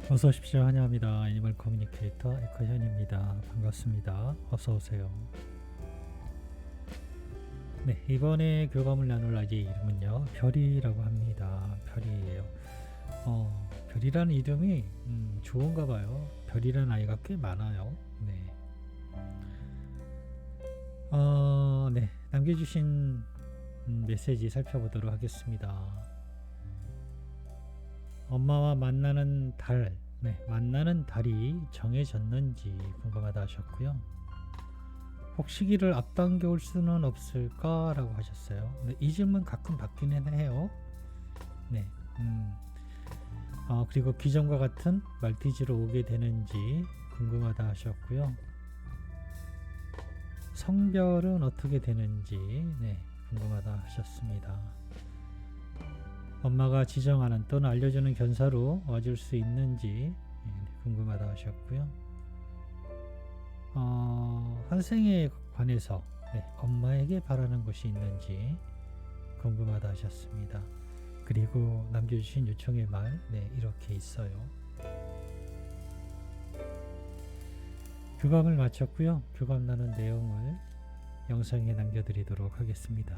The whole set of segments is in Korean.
어서 오십시오. 환영합니다. 애니멀 커뮤니케이터 에커현입니다. 반갑습니다. 어서 오세요. 네, 이번에 교감을 나눌 아이의 이름은요, 별이라고 합니다. 별이에요. 별이라는 이름이 좋은가 봐요. 별이라는 아이가 꽤 많아요. 네. 네, 남겨주신 메시지 살펴보도록 하겠습니다. 엄마와 만나는 달, 네, 만나는 달이 정해졌는지 궁금하다 하셨고요. 혹 시기를 앞당겨 올 수는 없을까라고 하셨어요. 네, 이 질문 가끔 받기는 해요. 네, 그리고 기존과 같은 말티즈로 오게 되는지 궁금하다 하셨고요. 성별은 어떻게 되는지 네, 궁금하다 하셨습니다. 엄마가 지정하는 또는 알려주는 견사로 와줄 수 있는지 궁금하다 하셨고요. 환생에 관해서 엄마에게 바라는 것이 있는지 궁금하다 하셨습니다. 그리고 남겨주신 요청의 말 이렇게 있어요. 교감을 마쳤고요. 교감 나눈 내용을 영상에 남겨드리도록 하겠습니다.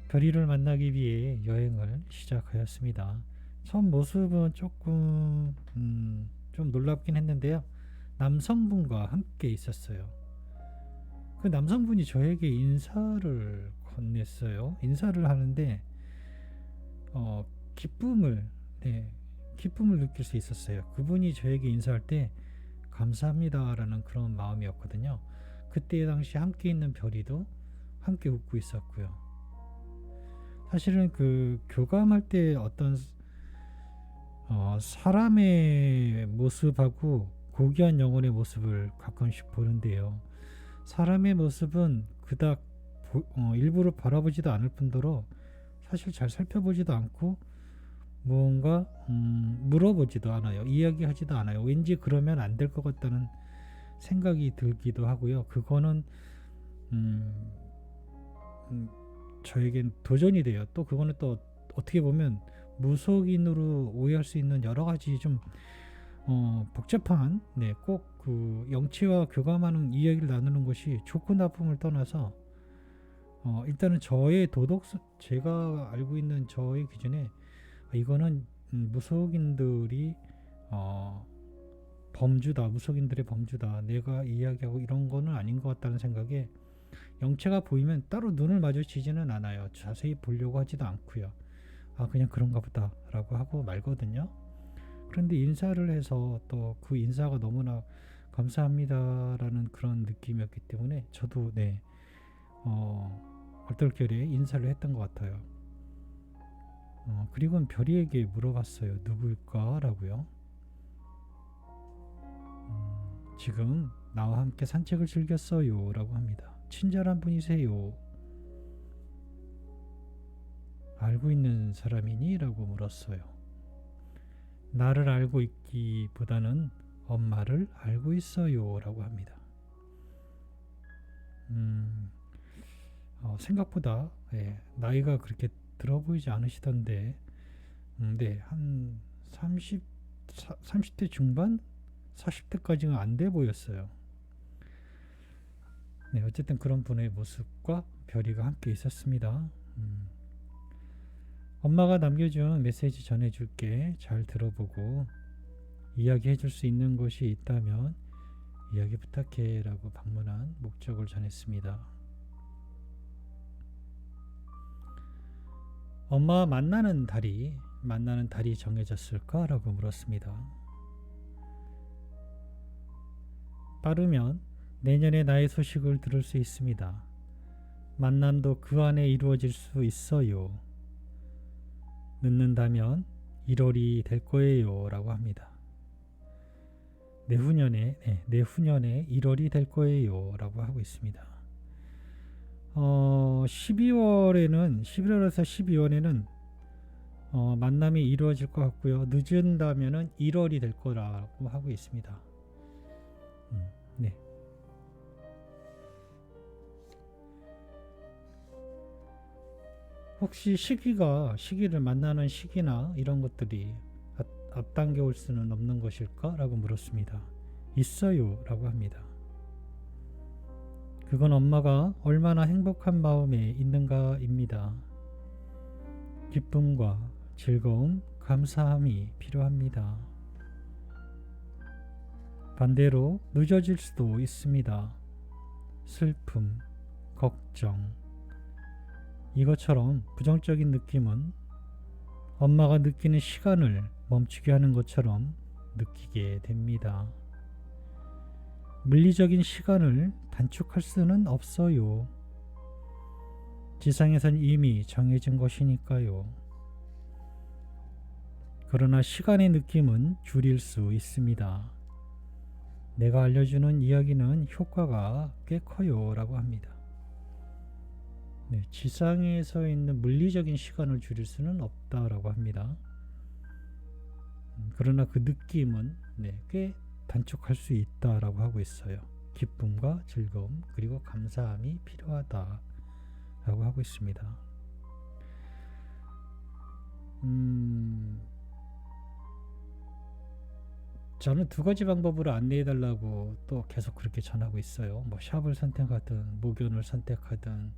별이를 만나기 위해 여행을 시작하였습니다. 처음 모습은 조금 좀 놀랍긴 했는데요. 남성분과 함께 있었어요. 그 남성분이 저에게 인사를 건넸어요. 인사를 하는데 기쁨을 기쁨을 느낄 수 있었어요. 그분이 저에게 인사할 때 감사합니다라는 그런 마음이었거든요. 그때 당시 함께 있는 별이도 함께 웃고 있었고요. 사실은 그 교감할 때 어떤 사람의 모습하고 고귀한 영혼의 모습을 가끔씩 보는데요. 사람의 모습은 그닥 일부러 바라보지도 않을 뿐더러 사실 잘 살펴보지도 않고 무언가 물어보지도 않아요. 이야기하지도 않아요. 왠지 그러면 안 될 것 같다는 생각이 들기도 하고요. 그거는 저에겐 도전이 돼요. 또 그거는 또 어떻게 보면 무속인으로 오해할 수 있는 여러 가지 좀 복잡한 꼭 그 영체와 교감하는 이야기를 나누는 것이 좋고 나쁨을 떠나서 일단은 저의 제가 알고 있는 저의 기준에 이거는 무속인들이 무속인들의 범주다. 내가 이야기하고 이런 거는 아닌 것 같다는 생각에 영체가 보이면 따로 눈을 마주치지는 않아요. 자세히 보려고 하지도 않고요. 그냥 그런가 보다 라고 하고 말거든요. 그런데 인사를 해서 또 그 인사가 너무나 감사합니다라는 그런 느낌이었기 때문에 저도 얼떨결에 인사를 했던 것 같아요. 그리고는 별이에게 물어봤어요. 누구일까? 라고요. 지금 나와 함께 산책을 즐겼어요. 라고 합니다. 친절한 분이세요. 알고 있는 사람이니? 라고 물었어요. 나를 알고 있기보다는 엄마를 알고 있어요. 라고 합니다. 생각보다 나이가 그렇게 들어 보이지 않으시던데 한 30대 중반? 40대까지는 안 돼 보였어요. 어쨌든 그런 분의 모습과 별이가 함께 있었습니다. 엄마가 남겨준 메시지 전해줄게. 잘 들어보고 이야기해 줄 수 있는 것이 있다면 이야기 부탁해 라고 방문한 목적을 전했습니다. 엄마와 만나는 달이 정해졌을까? 라고 물었습니다. 빠르면 내년에 나의 소식을 들을 수 있습니다. 만남도 그 안에 이루어질 수 있어요. 늦는다면 1월이 될 거예요. 라고 합니다. 내후년에 1월이 될 거예요. 라고 하고 있습니다. 11월에서 12월에는 만남이 이루어질 것 같고요. 늦은다면은 1월이 될 거라고 하고 있습니다. 네. 혹시 시기를 만나는 시기나 이런 것들이 앞당겨 올 수는 없는 것일까? 라고 물었습니다. 있어요 라고 합니다. 그건 엄마가 얼마나 행복한 마음에 있는가입니다. 기쁨과 즐거움, 감사함이 필요합니다. 반대로 늦어질 수도 있습니다. 슬픔, 걱정. 이것처럼 부정적인 느낌은 엄마가 느끼는 시간을 멈추게 하는 것처럼 느끼게 됩니다. 물리적인 시간을 단축할 수는 없어요. 지상에선 이미 정해진 것이니까요. 그러나 시간의 느낌은 줄일 수 있습니다. 내가 알려주는 이야기는 효과가 꽤 커요 라고 합니다. 네, 지상에서 있는 물리적인 시간을 줄일 수는 없다라고 합니다. 그러나 그 느낌은 꽤 단축할 수 있다라고 하고 있어요. 기쁨과 즐거움 그리고 감사함이 필요하다라고 하고 있습니다. 저는 두 가지 방법으로 안내해 달라고 또 계속 그렇게 전하고 있어요. 뭐 샵을 선택하든 목연을 선택하든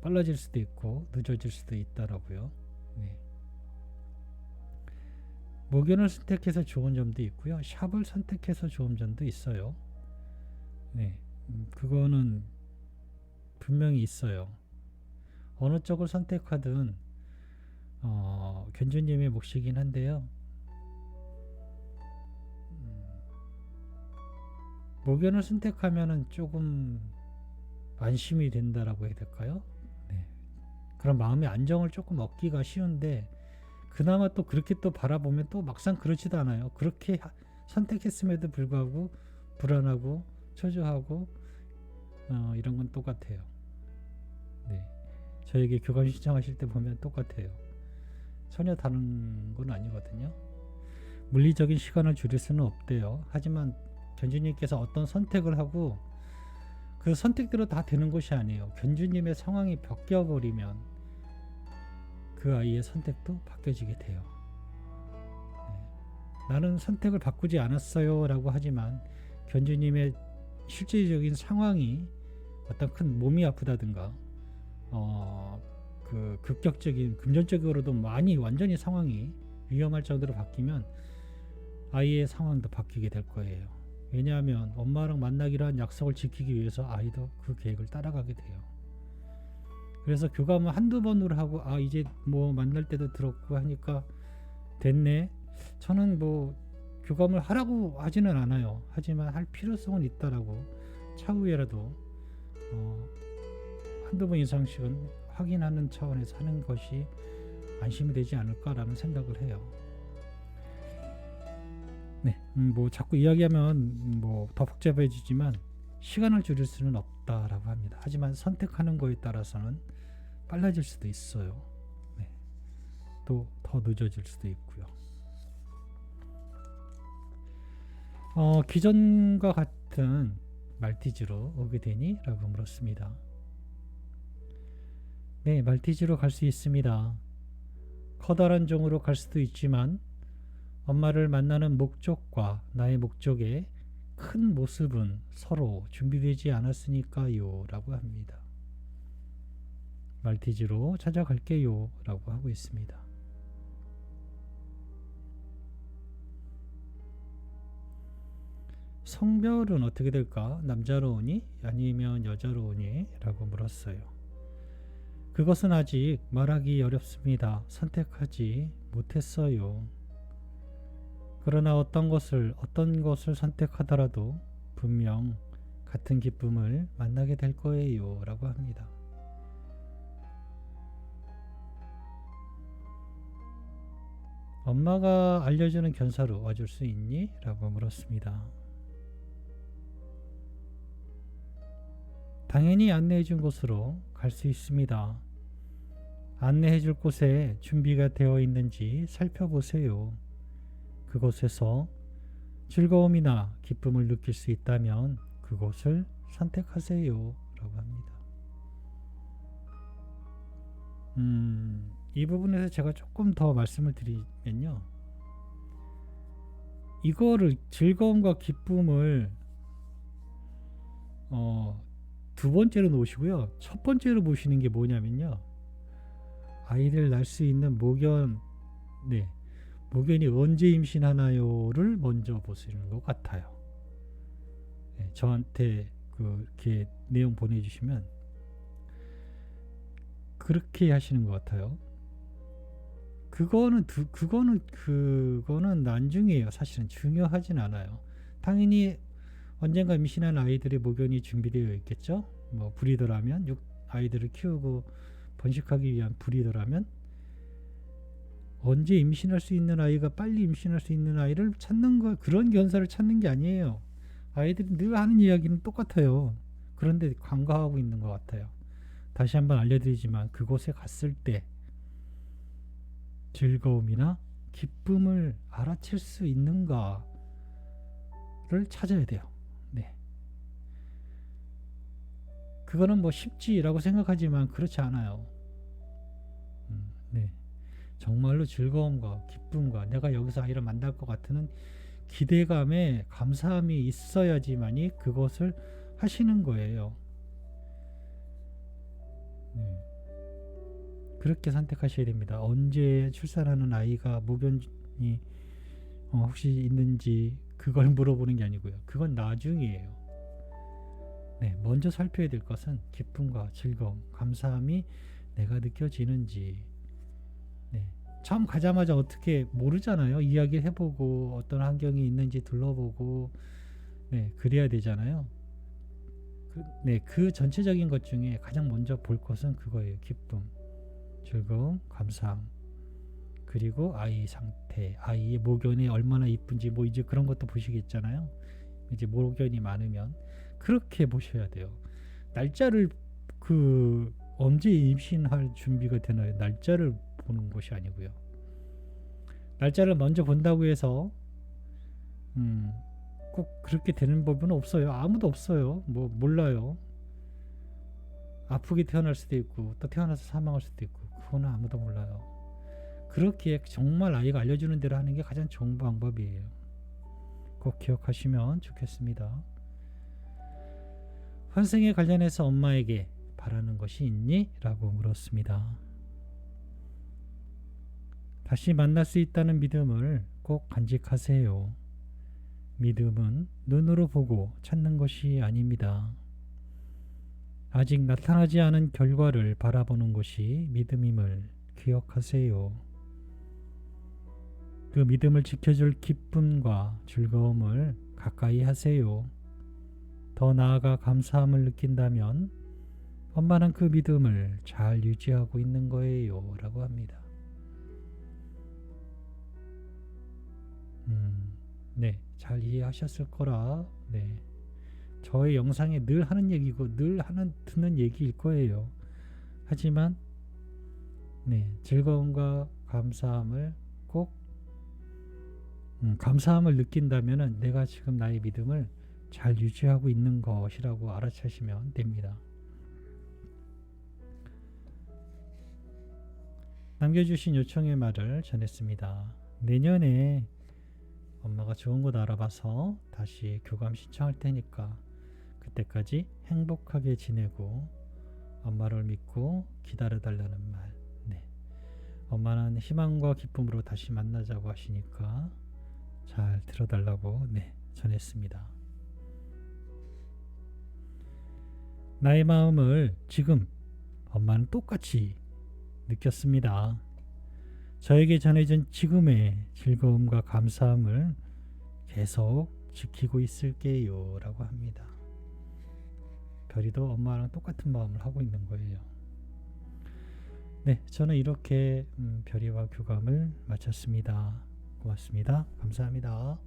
빨라질 수도 있고 늦어질 수도 있다라고요. 네. 목연을 선택해서 좋은 점도 있고요. 샵을 선택해서 좋은 점도 있어요. 네. 그거는 분명히 있어요. 어느 쪽을 선택하든 견주님의 몫이긴 한데요. 목연을 선택하면은 조금 안심이 된다라고 해야 될까요? 네. 그런 마음의 안정을 조금 얻기가 쉬운데 그나마 또 그렇게 또 바라보면 또 막상 그렇지도 않아요. 그렇게 선택했음에도 불구하고 불안하고 초조하고 이런 건 똑같아요. 네. 저에게 교감 신청하실 때 보면 똑같아요. 전혀 다른 건 아니거든요. 물리적인 시간을 줄일 수는 없대요. 하지만 견주님께서 어떤 선택을 하고 그 선택대로 다 되는 것이 아니에요. 견주님의 상황이 바뀌어버리면 그 아이의 선택도 바뀌어지게 돼요. 네. 나는 선택을 바꾸지 않았어요 라고 하지만 견주님의 실질적인 상황이 어떤 큰 몸이 아프다든가 그 급격적인 금전적으로도 많이 완전히 상황이 위험할 정도로 바뀌면 아이의 상황도 바뀌게 될 거예요. 왜냐하면 엄마랑 만나기로 한 약속을 지키기 위해서 아이도 그 계획을 따라가게 돼요. 그래서 교감을 한두 번으로 하고 이제 뭐 만날 때도 들었고 하니까 됐네. 저는 뭐 교감을 하라고 하지는 않아요. 하지만 할 필요성은 있다라고 차후에라도 한두 번 이상씩은 확인하는 차원에서 하는 것이 안심이 되지 않을까라는 생각을 해요. 네, 뭐 자꾸 이야기하면 뭐 더 복잡해지지만 시간을 줄일 수는 없다라고 합니다. 하지만 선택하는 거에 따라서는 빨라질 수도 있어요. 네, 또 더 늦어질 수도 있고요. 기존과 같은 말티즈로 오게 되니? 라고 물었습니다. 네, 말티즈로 갈 수 있습니다. 커다란 종으로 갈 수도 있지만 엄마를 만나는 목적과 나의 목적의 큰 모습은 서로 준비되지 않았으니까요 라고 합니다. 말티즈로 찾아갈게요 라고 하고 있습니다. 성별은 어떻게 될까? 남자로 오니? 아니면 여자로 오니? 라고 물었어요. 그것은 아직 말하기 어렵습니다. 선택하지 못했어요. 그러나 어떤 것을 선택하더라도 분명 같은 기쁨을 만나게 될 거예요 라고 합니다. 엄마가 알려주는 견사로 와줄 수 있니? 라고 물었습니다. 당연히 안내해준 곳으로 갈 수 있습니다. 안내해줄 곳에 준비가 되어 있는지 살펴보세요. 그곳에서 즐거움이나 기쁨을 느낄 수 있다면 그곳을 선택하세요 라고 합니다. 이 부분에서 제가 조금 더 말씀을 드리면요. 이거를 즐거움과 기쁨을 두 번째로 놓으시고요. 첫 번째로 보시는 게 뭐냐면요. 아이를 낳을 수 있는 모견, 네, 모견이 언제 임신하나요를 먼저 보시는 것 같아요. 네, 저한테 그렇게 내용 보내주시면 그렇게 하시는 것 같아요. 그거는 나중이에요. 사실은 중요하진 않아요. 당연히 언젠가 임신한 아이들의 모견이 준비되어 있겠죠. 뭐 브리더라면 아이들을 키우고 번식하기 위한 브리더라면 언제 임신할 수 있는 아이가 빨리 임신할 수 있는 아이를 찾는 거, 그런 견사를 찾는 게 아니에요. 아이들이 늘 하는 이야기는 똑같아요. 그런데 간과하고 있는 것 같아요. 다시 한번 알려드리지만 그곳에 갔을 때 즐거움이나 기쁨을 알아챌 수 있는가를 찾아야 돼요. 네. 그거는 뭐 쉽지라고 생각하지만 그렇지 않아요. 네. 정말로 즐거움과 기쁨과 내가 여기서 아이를 만날 것 같은 기대감에 감사함이 있어야지만이 그것을 하시는 거예요. 네. 그렇게 선택하셔야 됩니다. 언제 출산하는 아이가 모견이 혹시 있는지 그걸 물어보는 게 아니고요. 그건 나중이에요. 네, 먼저 살펴야 될 것은 기쁨과 즐거움, 감사함이 내가 느껴지는지. 네, 처음 가자마자 어떻게 모르잖아요. 이야기를 해보고 어떤 환경이 있는지 둘러보고, 네, 그래야 되잖아요. 그 전체적인 것 중에 가장 먼저 볼 것은 그거예요. 기쁨, 즐거움, 감사함, 그리고 아이 상태, 아이의 모견이 얼마나 이쁜지 뭐 이제 그런 것도 보시겠잖아요. 이제 모견이 많으면 그렇게 보셔야 돼요. 날짜를 언제 임신할 준비가 되나요? 날짜를 보는 것이 아니고요. 날짜를 먼저 본다고 해서 꼭 그렇게 되는 법은 없어요. 아무도 없어요. 뭐 몰라요. 아프게 태어날 수도 있고 또 태어나서 사망할 수도 있고 그거는 아무도 몰라요. 그렇게 정말 아이가 알려주는 대로 하는 게 가장 좋은 방법이에요. 꼭 기억하시면 좋겠습니다. 환생에 관련해서 엄마에게 바라는 것이 있니? 라고 물었습니다. 다시 만날 수 있다는 믿음을 꼭 간직하세요. 믿음은 눈으로 보고 찾는 것이 아닙니다. 아직 나타나지 않은 결과를 바라보는 것이 믿음임을 기억하세요. 그 믿음을 지켜줄 기쁨과 즐거움을 가까이 하세요. 더 나아가 감사함을 느낀다면 엄마는 그 믿음을 잘 유지하고 있는 거예요. 라고 합니다. 네, 잘 이해하셨을 거라. 네, 저의 영상에 늘 하는 얘기고 늘 듣는 얘기일 거예요. 하지만 네, 즐거움과 감사함을 꼭 감사함을 느낀다면은 내가 지금 나의 믿음을 잘 유지하고 있는 것이라고 알아차시면 됩니다. 남겨주신 요청의 말을 전했습니다. 내년에 엄마가 좋은 곳 알아봐서 다시 교감 신청할 테니까 그때까지 행복하게 지내고 엄마를 믿고 기다려달라는 말. 네. 엄마는 희망과 기쁨으로 다시 만나자고 하시니까 잘 들어달라고 전했습니다. 나의 마음을 지금 엄마는 똑같이 느꼈습니다. 저에게 전해진 지금의 즐거움과 감사함을 계속 지키고 있을게요. 라고 합니다. 별이도 엄마랑 똑같은 마음을 하고 있는 거예요. 네, 저는 이렇게 별이와 교감을 마쳤습니다. 고맙습니다. 감사합니다.